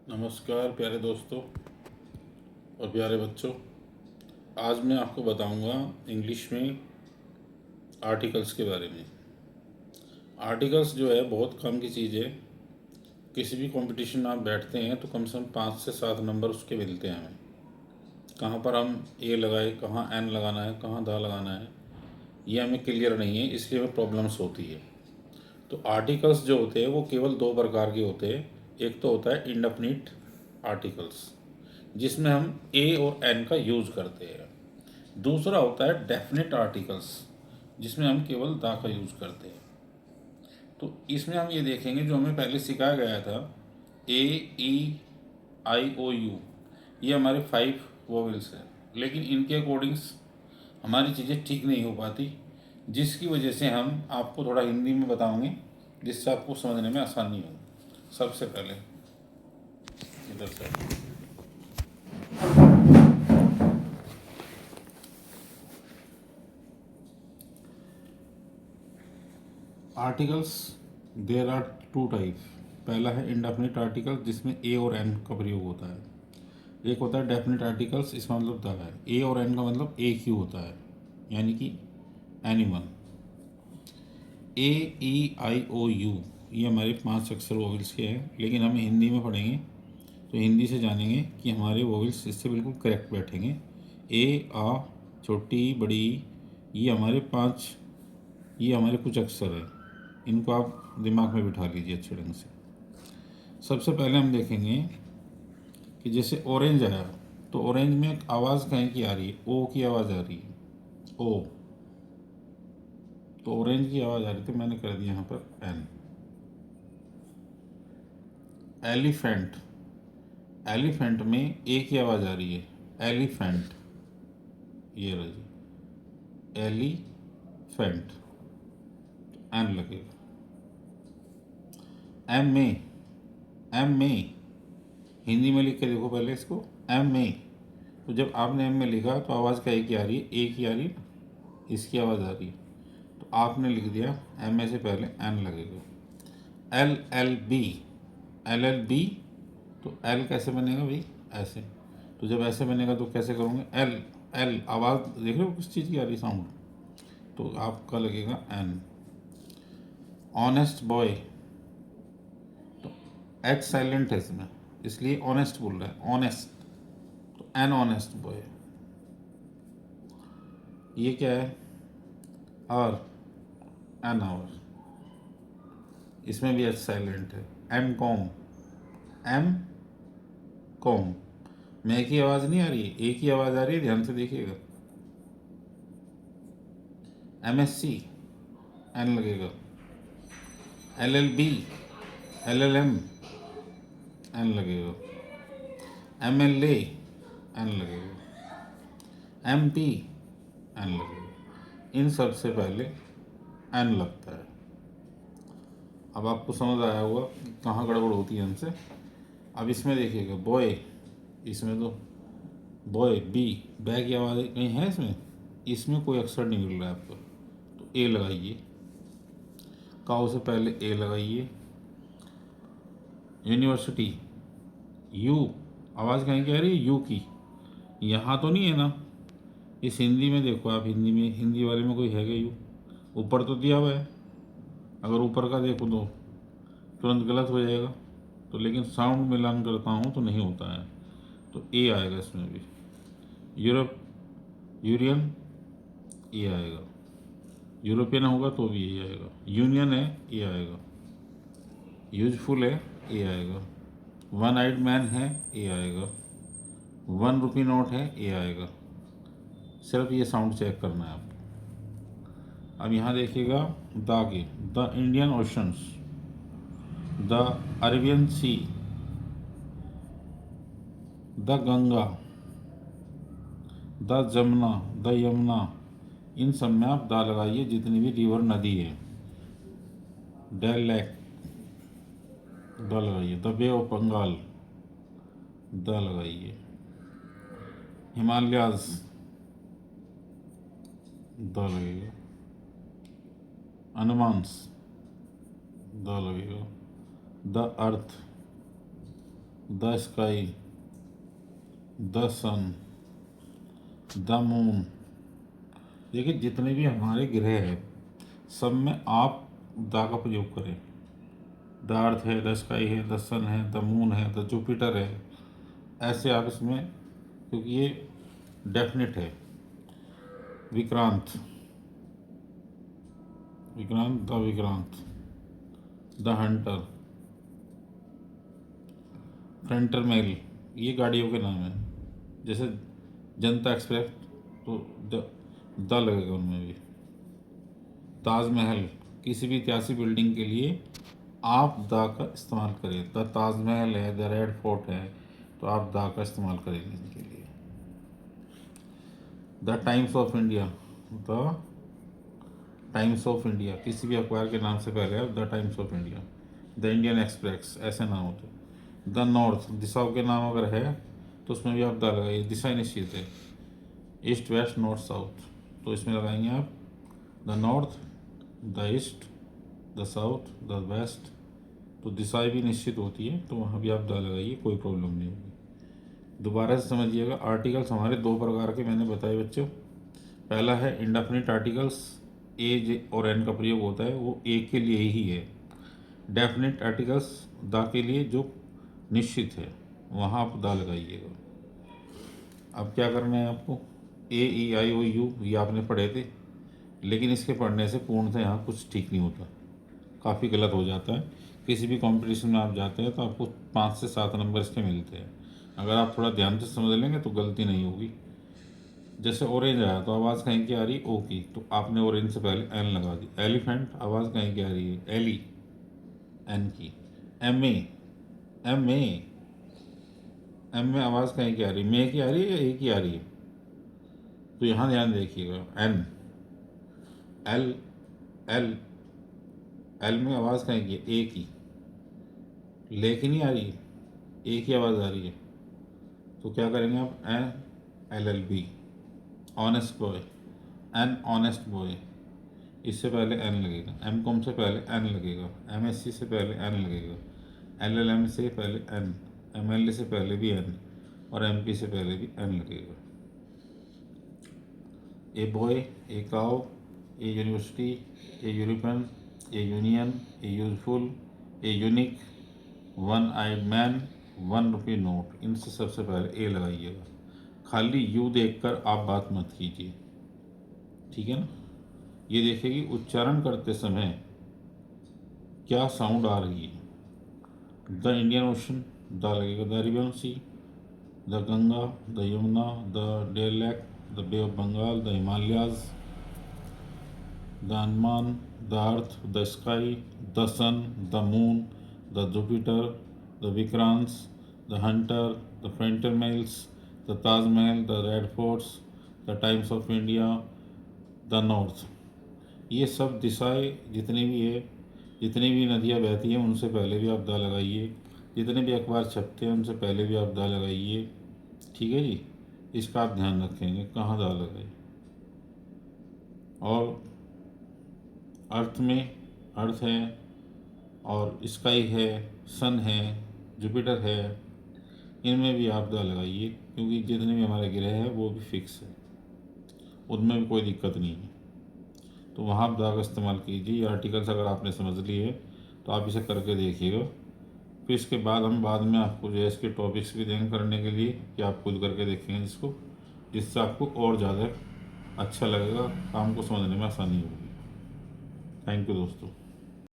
नमस्कार प्यारे दोस्तों और प्यारे बच्चों। आज मैं आपको बताऊंगा इंग्लिश में आर्टिकल्स के बारे में। आर्टिकल्स जो है बहुत काम की चीज़ है। किसी भी कंपटीशन में आप बैठते हैं तो कम से कम 5 से 7 नंबर उसके मिलते हैं हमें। कहाँ पर हम ए लगाए, कहाँ एन लगाना है, कहाँ दा लगाना है, ये हमें क्लियर नहीं है, इसलिए हमें प्रॉब्लम्स होती है। तो आर्टिकल्स जो होते हैं वो केवल 2 प्रकार के होते हैं। एक तो होता है इंडेफिनिट आर्टिकल्स, जिसमें हम ए और एन का यूज़ करते हैं। दूसरा होता है डेफिनेट आर्टिकल्स, जिसमें हम केवल दा का यूज़ करते हैं। तो इसमें हम ये देखेंगे, जो हमें पहले सिखाया गया था, ए, ई, आई, ओ, यू, ये हमारे 5 वोवेल्स हैं। लेकिन इनके अकॉर्डिंग्स हमारी चीज़ें ठीक नहीं हो पाती, जिसकी वजह से हम आपको थोड़ा हिंदी में बताएंगे, जिससे आपको समझने में आसानी हो। सबसे पहले इधर से आर्टिकल्स, देर आर 2 टाइप। पहला है इंडेफिनिट आर्टिकल, जिसमें ए और एन का प्रयोग होता है। एक होता है डेफिनिट आर्टिकल्स, इसका मतलब द है। ए और एन का मतलब एक ही होता है, यानी कि animal. A, E, I, O, you, ये हमारे 5 अक्षर वोवेल्स के हैं। लेकिन हम हिंदी में पढ़ेंगे तो हिंदी से जानेंगे कि हमारे वोवेल्स इससे बिल्कुल करेक्ट बैठेंगे। ए, आ, छोटी, बड़ी, ये हमारे 5, ये हमारे कुछ अक्षर हैं। इनको आप दिमाग में बिठा लीजिए अच्छे ढंग से। सबसे पहले हम देखेंगे कि जैसे ऑरेंज आया, तो ऑरेंज में एक आवाज़ कहीं की आ रही है, ओ की आवाज़ आ रही है, ओ। तो ऑरेंज की आवाज़ आ रही थी, मैंने कर दिया यहाँ पर एन। एलिफेंट, एलिफेंट में ए की आवाज़ आ रही है, एलिफेंट, ये रहा जी, एलिफेंट, एन लगेगा। एम में, एम में हिंदी में लिख के देखो पहले इसको, एम में। तो जब आपने एम में लिखा तो आवाज़ क्या की आ रही है, ए की आ रही है, इसकी आवाज़ आ रही है। तो आपने लिख दिया एम में से पहले एन लगेगा। L, L, B, L, L, B. तो एल कैसे बनेगा भाई, ऐसे। तो जब ऐसे बनेगा तो कैसे करोगे, एल, एल, आवाज़ देख रहे हो किस चीज़ की आ रही साउंड, तो आपका लगेगा एन। ऑनेस्ट बॉय, तो एच साइलेंट है इसमें, इसलिए ऑनेस्ट बोल रहा है, ऑनेस्ट, तो एन ऑनेस्ट बॉय। ये क्या है, आर, एन आवर, इसमें भी एच साइलेंट है। एम कॉम, एम कॉम, मैं की आवाज़ नहीं आ रही है, ए की आवाज़ आ रही है, ध्यान से देखिएगा। एम एस सी, एन लगेगा। L, L, B, L, L, M, an लगेगा। एम, एल, ए, एन लगेगा। एम, पी, एन लगेगा। इन सब से पहले एन लगता है। अब आपको समझ आया होगा कि कहाँ गड़बड़ होती है हमसे। अब इसमें देखिएगा, बॉय, इसमें तो बॉय, बी, बै की आवाज़ कहीं है इसमें, इसमें कोई अक्षर नहीं मिल रहा है आपको, तो ए लगाइए। काऊ से पहले ए लगाइए। यूनिवर्सिटी, यू, आवाज़ कहीं की आ रही है, यू की, यहाँ तो नहीं है ना। इस हिंदी में देखो आप, हिंदी में, हिंदी वाले में कोई है क्या यू, ऊपर तो दिया हुआ है, अगर ऊपर का देखो तो तुरंत गलत हो जाएगा। तो लेकिन साउंड मिलान करता हूँ तो नहीं होता है, तो ए आएगा इसमें भी। यूरोप, यूरियन, ए आएगा। यूरोपियन होगा तो भी ए आएगा। यूनियन है, ए आएगा। यूजफुल है, ए आएगा। वन आइड मैन है, ए आएगा। 1 रुपी नोट है, ए आएगा। सिर्फ ये साउंड चेक करना है आपको। अब यहाँ देखिएगा, द के, the Indian oceans, the Arabian sea, the Ganga, the Jamuna, the Yamuna, इन सब में आप दा लगाइए, जितनी भी रिवर नदी है। डेल लेक, द लगाइए। The Bay of Bengal, the लगाइए। हिमालयाज, द लगेगा। अनुमांस, द लगेगा। The earth, the sky, the sun, the moon. देखिए जितने भी हमारे ग्रह हैं सब में आप द का प्रयोग करें। द अर्थ है, द स्काई है, द सन है, द मून है, द जुपिटर है, ऐसे आप इसमें, क्योंकि ये डेफिनेट है। Vikrant, Vikrant, the Vikrant, the hunter, Frontier Mail, ये गाड़ियों के नाम हैं। जैसे जनता एक्सप्रेस तो द लगेगा उनमें भी। ताजमहल, किसी भी ऐतिहासिक बिल्डिंग के लिए आप द का इस्तेमाल करें। द ताजमहल है, द रेड फोर्ट है, तो आप द का इस्तेमाल करेंगे इनके लिए। The Times of India, the Times of India, किसी भी अखबार के नाम से पहले आप the Times of India. The Indian express, ऐसे नाम होते। द नॉर्थ, दिशाओं के नाम अगर है तो उसमें भी आप द लगाइए, दिशा निश्चित है। ईस्ट वेस्ट नॉर्थ साउथ, तो इसमें लगाएंगे आप the north, the east, the south, the west, तो दिशाएं भी निश्चित होती है, तो वहाँ भी आप द लगाइए, कोई प्रॉब्लम नहीं होगी। दोबारा से समझिएगा, आर्टिकल्स हमारे दो प्रकार के मैंने बताए बच्चों। पहला है इंडेफिनिट आर्टिकल्स, ए जे और एन का प्रयोग होता है, वो एक के लिए ही है। डेफिनिट आर्टिकल्स द के लिए जो निश्चित है, वहाँ आप द लगाइएगा। अब क्या करना है आपको, ए ई आई ओ यू ये आपने पढ़े थे, लेकिन इसके पढ़ने से पूर्णतः यहाँ कुछ ठीक नहीं होता, काफ़ी गलत हो जाता है। किसी भी कंपटीशन में आप जाते हैं तो आपको 5 से 7 नंबर इसके मिलते हैं। अगर आप थोड़ा ध्यान से समझ लेंगे तो गलती नहीं होगी। जैसे ऑरेंज आया तो आवाज़ कहीं की आ रही, ओ की, तो आपने ऑरेंज से पहले एन लगा दी। एलिफेंट, आवाज़ कहीं की आ रही है, एली, एन की। M A, M A, M में आवाज़ कहीं की आ रही, मे की आ रही है या ए की आ रही है, तो यहाँ ध्यान देखिएगा। एन, एल, एल, एल में आवाज़ कहीं की है, ए की, लेकिन नहीं आ रही है, ए की आवाज़ आ रही है, तो क्या करेंगे आप, an, L L B, honest boy, an honest boy, इससे पहले एन लगेगा। एम कॉम से पहले एन लगेगा, एम एस सी से पहले एन लगेगा, एल एल एम से पहले एन, एम एल ए से पहले भी एन, और एम पी से पहले भी एन लगेगा। A boy, a cow, a university, a European, a union, a useful, a unique, one eyed man, 1 रुपये नोट, इनसे सबसे पहले ए लगाइएगा। खाली यू देखकर आप बात मत कीजिए, ठीक है ना। ये देखिए कि उच्चारण करते समय क्या साउंड आ रही है। द इंडियन ओशन, द लगेगा। The river sea, the Ganga, the Yamuna, the Dal Lake, the Bay of Bengal, the Himalayas, the Andaman, the earth, the sky, the sun, the moon, the Jupiter, the Vikrant, the hunter, the Frontier Mails, the Taj Mahal, the Red Forts, the Times of India, the north. ये सब दिशाएं जितनी भी है, जितनी भी नदियाँ बहती हैं उनसे पहले भी आप दा लगाइए, जितने भी अखबार छपते हैं उनसे पहले भी आप दा लगाइए, ठीक है जी। इसका आप ध्यान रखेंगे कहाँ दा लगाए। और अर्थ में, अर्थ है और स्काई है, सन है, जुपिटर है, इनमें भी आप दा लगाइए, क्योंकि जितने भी हमारे ग्रह हैं वो भी फिक्स है, उनमें भी कोई दिक्कत नहीं है, तो वहाँ आप दा का इस्तेमाल कीजिए। ये आर्टिकल्स अगर आपने समझ लिए तो आप इसे करके देखिएगा। फिर इसके बाद हम बाद में आपको जो है इसके टॉपिक्स भी देंगे करने के लिए, कि आप खुद करके देखेंगे जिसको, जिससे आपको और ज़्यादा अच्छा लगेगा, काम को समझने में आसानी होगी। थैंक यू दोस्तों।